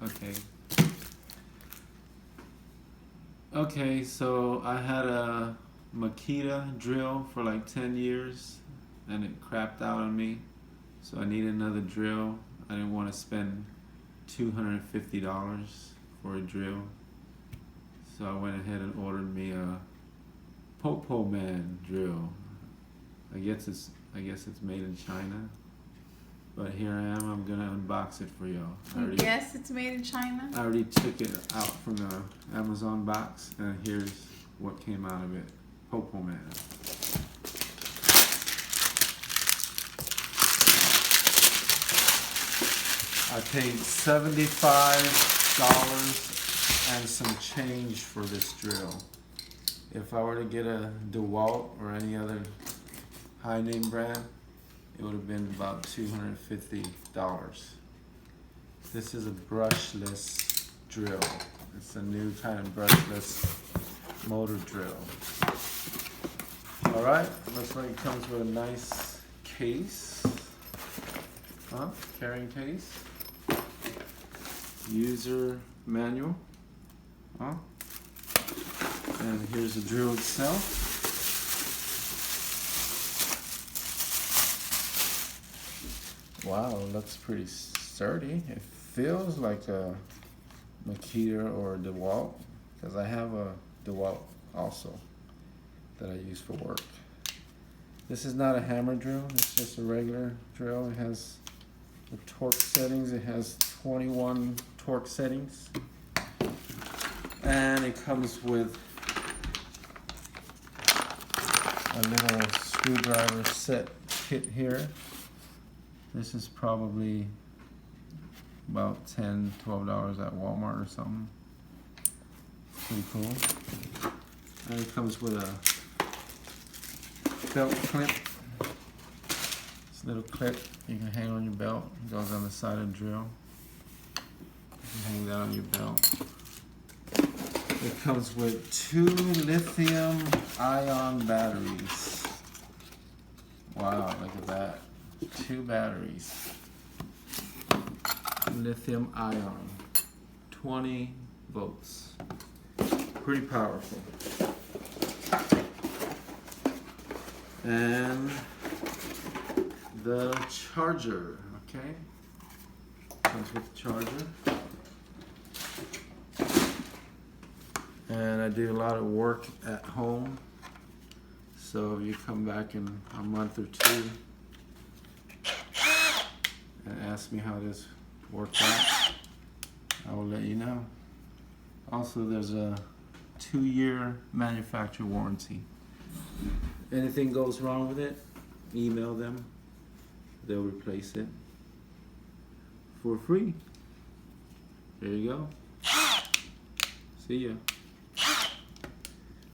Okay. Okay, so I had a Makita drill for like 10 years and it crapped out on me. So I needed another drill. I didn't want to spend $250 for a drill. So I went ahead and ordered me a POPOMAN drill. I guess it's made in China. But here I am, I'm gonna unbox it for y'all. Yes, it's made in China? I already took it out from the Amazon box, and here's what came out of it. POPOMAN. I paid $75 and some change for this drill. If I were to get a DeWalt or any other high name brand, it would have been about $250. This is a brushless drill. It's a new kind of brushless motor drill. Alright, looks like it comes with a nice case. Carrying case. User manual. And here's the drill itself. Wow, it looks pretty sturdy. It feels like a Makita or a DeWalt, because I have a DeWalt also that I use for work. This is not a hammer drill, it's just a regular drill. It has the torque settings, it has 21 torque settings. And it comes with a little screwdriver set kit here. This is probably about $10, $12 at Walmart or something. Pretty cool. And it comes with a belt clip. This little clip you can hang on your belt. It goes on the side of the drill. You can hang that on your belt. It comes with 2 lithium-ion batteries. Wow, look at that. 2 batteries. Lithium-ion. 20 volts. Pretty powerful. And the charger, okay? Comes with the charger. And I do a lot of work at home. So if you come back in a month or 2 and ask me how this worked out, I will let you know. Also, there's a 2-year manufacturer warranty. Anything goes wrong with it, email them. They'll replace it for free. There you go. See ya.